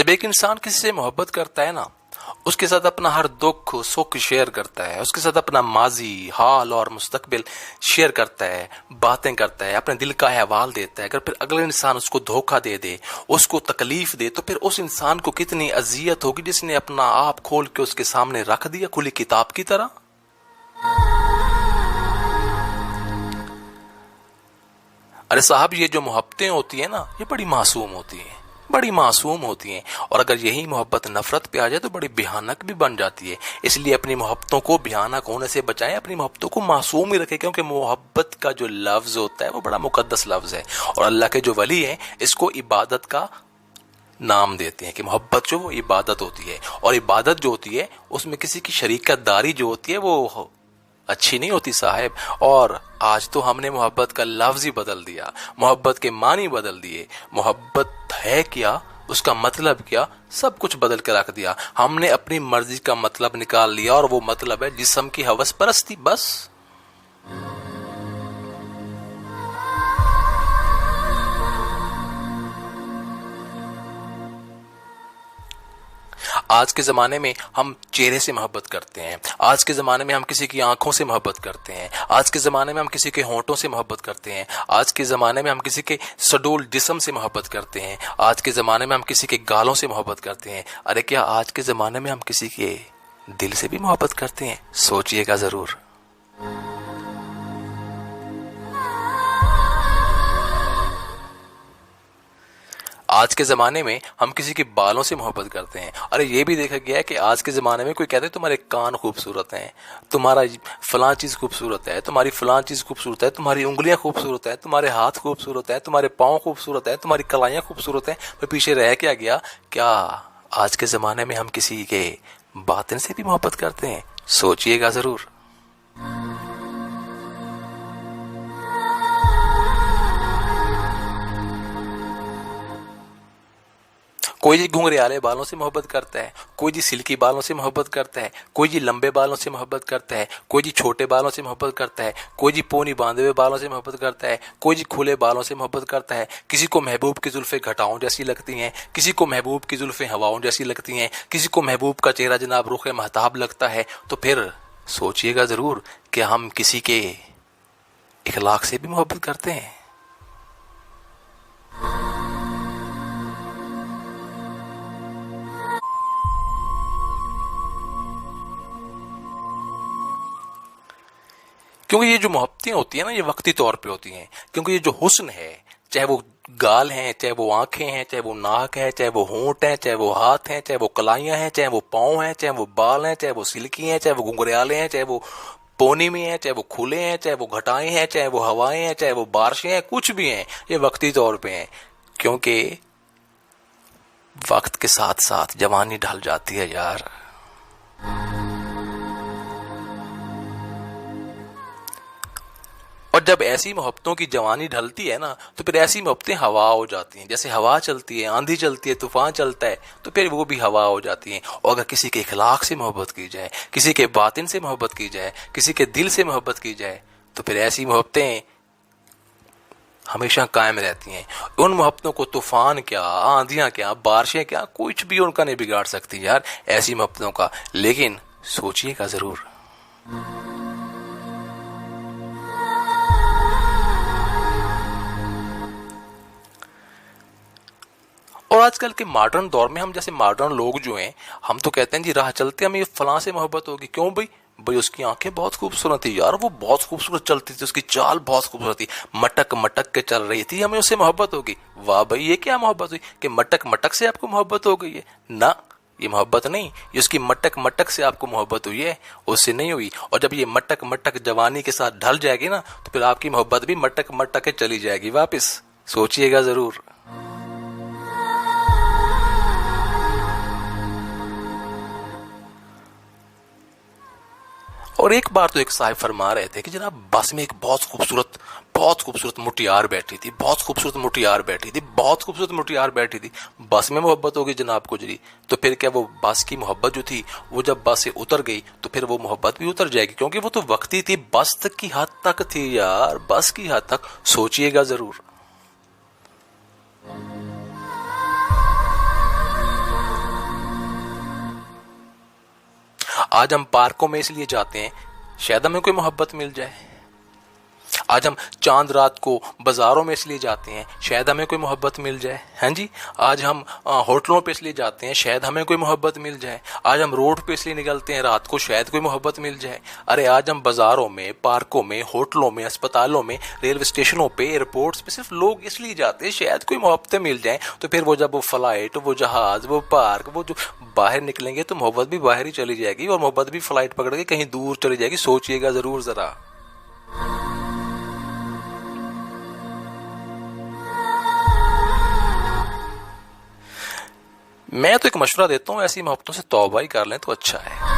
جب ایک انسان کسی سے محبت کرتا ہے نا، اس کے ساتھ اپنا ہر دکھ سکھ شیئر کرتا ہے، اس کے ساتھ اپنا ماضی حال اور مستقبل شیئر کرتا ہے، باتیں کرتا ہے، اپنے دل کا احوال دیتا ہے، اگر پھر اگلے انسان اس کو دھوکہ دے دے، اس کو تکلیف دے، تو پھر اس انسان کو کتنی اذیت ہوگی جس نے اپنا آپ کھول کے اس کے سامنے رکھ دیا کھلی کتاب کی طرح۔ ارے صاحب، یہ جو محبتیں ہوتی ہیں نا، یہ بڑی معصوم ہوتی ہیں، بڑی معصوم ہوتی ہیں، اور اگر یہی محبت نفرت پہ آ جائے تو بڑی بھیانک بھی بن جاتی ہے۔ اس لیے اپنی محبتوں کو بھیانک ہونے سے بچائیں، اپنی محبتوں کو معصوم ہی رکھیں، کیونکہ محبت کا جو لفظ ہوتا ہے وہ بڑا مقدس لفظ ہے، اور اللہ کے جو ولی ہیں اس کو عبادت کا نام دیتے ہیں، کہ محبت جو وہ عبادت ہوتی ہے، اور عبادت جو ہوتی ہے اس میں کسی کی شریکت داری جو ہوتی ہے وہ اچھی نہیں ہوتی صاحب۔ اور آج تو ہم نے محبت کا لفظ ہی بدل دیا، محبت کے معنی بدل دیے، محبت ہے کیا، اس کا مطلب کیا، سب کچھ بدل کے رکھ دیا۔ ہم نے اپنی مرضی کا مطلب نکال لیا، اور وہ مطلب ہے جسم کی ہوس پرستی، بس۔ آج کے زمانے میں ہم چہرے سے محبت کرتے ہیں، آج کے زمانے میں ہم کسی کی آنکھوں سے محبت کرتے ہیں، آج کے زمانے میں ہم کسی کے ہونٹوں سے محبت کرتے ہیں، آج کے زمانے میں ہم کسی کے سڈول جسم سے محبت کرتے ہیں، آج کے زمانے میں ہم کسی کے گالوں سے محبت کرتے ہیں۔ ارے کیا آج کے زمانے میں ہم کسی کے دل سے بھی محبت کرتے ہیں؟ سوچئے گا ضرور۔ آج کے زمانے میں ہم کسی کے بالوں سے محبت کرتے ہیں۔ ارے یہ بھی دیکھا گیا ہے کہ آج کے زمانے میں کوئی کہتے ہیں تمہارے کان خوبصورت ہیں، تمہارا فلاں چیز خوبصورت ہے، تمہاری فلاں چیز خوبصورت ہے، تمہاری انگلیاں خوبصورت ہیں، تمہارے ہاتھ خوبصورت ہیں، تمہارے پاؤں خوبصورت ہیں، تمہاری کلائیاں خوبصورت ہیں، پھر پیچھے رہ کیا گیا؟ کیا آج کے زمانے میں ہم کسی کے باطن سے بھی محبت کرتے ہیں؟ سوچئے گا ضرور۔ کوئی جی گھنگریالے بالوں سے محبت کرتا ہے، کوئی جی سلکی بالوں سے محبت کرتا ہے، کوئی جی لمبے بالوں سے محبت کرتا ہے، کوئی جی چھوٹے بالوں سے محبت کرتا ہے، کوئی جی پونی باندھے ہوئے بالوں سے محبت کرتا ہے، کوئی جی کھلے بالوں سے محبت کرتا ہے۔ کسی کو محبوب کی زلفیں گھٹاؤں جیسی لگتی ہیں، کسی کو محبوب کی زلفیں ہواؤں جیسی لگتی ہیں، کسی کو محبوب کا چہرہ جناب رخ مہتاب لگتا ہے۔ تو پھر سوچئے گا ضرور کہ ہم کسی کے اخلاق سے بھی محبت کرتے ہیں۔ کیونکہ یہ جو محبتیں ہوتی ہیں نا، یہ وقتی طور پہ ہوتی ہیں، کیونکہ یہ جو حسن ہے، چاہے وہ گال ہیں، چاہے وہ آنکھیں ہیں، چاہے وہ ناک ہے، چاہے وہ ہونٹ ہیں، چاہے وہ ہاتھ ہیں، چاہے وہ کلائیاں ہیں، چاہے وہ پاؤں ہیں، چاہے وہ بال ہیں، چاہے وہ سلکی ہیں، چاہے وہ گھنگریالے ہیں، چاہے وہ پونی میں ہیں، چاہے وہ کھلے ہیں، چاہے وہ گھٹائیں ہیں، چاہے وہ ہوائیں ہیں، چاہے وہ بارشیں ہیں، کچھ بھی ہیں، یہ وقتی طور پہ ہیں، کیونکہ وقت کے ساتھ ساتھ جوانی ڈھل جاتی ہے یار۔ اور جب ایسی محبتوں کی جوانی ڈھلتی ہے نا، تو پھر ایسی محبتیں ہوا ہو جاتی ہیں، جیسے ہوا چلتی ہے، آندھی چلتی ہے، طوفان چلتا ہے، تو پھر وہ بھی ہوا ہو جاتی ہیں۔ اور اگر کسی کے اخلاق سے محبت کی جائے، کسی کے باطن سے محبت کی جائے، کسی کے دل سے محبت کی جائے، تو پھر ایسی محبتیں ہمیشہ قائم رہتی ہیں۔ ان محبتوں کو طوفان کیا، آندھیاں کیا، بارشیں کیا، کچھ بھی ان کا نہیں بگاڑ سکتی یار، ایسی محبتوں کا۔ لیکن سوچئے گا ضرور۔ اور آج کل کے ماڈرن دور میں ہم جیسے ماڈرن لوگ جو ہیں، ہم تو کہتے ہیں جی راہ چلتے ہمیں فلاں سے محبت ہوگی۔ کیوں بھئی اس کی آنکھیں بہت خوبصورت تھی یار، وہ بہت خوبصورت چلتی تھی، اس کی چال بہت خوبصورت تھی، مٹک مٹک کے چل رہی تھی، ہمیں اس سے محبت ہوگی۔ واہ بھئی، یہ کیا محبت ہوئی کہ مٹک مٹک سے آپ کو محبت ہو گئی ہے؟ نہ، یہ محبت نہیں، یہ اس کی مٹک مٹک سے آپ کو محبت ہوئی ہے، اس سے نہیں ہوئی۔ اور جب یہ مٹک مٹک جوانی کے ساتھ ڈھل جائے گی نا، تو پھر آپ کی محبت بھی مٹک مٹک کے چلی جائے گی واپس۔ سوچئے گا ضرور۔ اور ایک بار تو ایک صاحب فرما رہے تھے کہ جناب بس میں ایک بہت خوبصورت مٹیار بیٹھی تھی، بہت خوبصورت مٹیار بیٹھی تھی، بہت خوبصورت مٹیار بیٹھی تھی، بس میں محبت ہوگی جناب کو جی۔ تو پھر کیا وہ بس کی محبت جو تھی، وہ جب بس سے اتر گئی تو پھر وہ محبت بھی اتر جائے گی، کیونکہ وہ تو وقتی تھی، بس تک کی حد تک تھی یار، بس کی حد تک۔ سوچئے گا ضرور۔ آج ہم پارکوں میں اس لیے جاتے ہیں شاید ہمیں کوئی محبت مل جائے. آج ہم چاند رات کو بازاروں میں اس لیے جاتے ہیں شاید ہمیں کوئی محبت مل جائے. ہاں جی. آج ہم ہوٹلوں پہ اس لیے جاتے ہیں شاید ہمیں کوئی محبت مل جائے. آج ہم روڈ پہ اس لیے نکلتے ہیں رات کو شاید کوئی محبت مل جائے. ارے آج ہم بازاروں میں، پارکوں میں، ہوٹلوں میں، اسپتالوں میں، ریلوے اسٹیشنوں پہ، ایئرپورٹس پہ صرف لوگ اس لیے جاتے ہیں شاید کوئی محبتیں مل جائیں. تو پھر وہ جب وہ فلائٹ، وہ جہاز، وہ پارک، وہ جو باہر نکلیں گے تو محبت بھی باہر ہی چلی جائے گی، اور محبت بھی فلائٹ پکڑ کے کہیں دور چلی جائے گی. سوچئے گا ضرور ذرا. میں تو ایک مشورہ دیتا ہوں ایسی محبتوں سے توبہ ہی کر لیں تو اچھا ہے.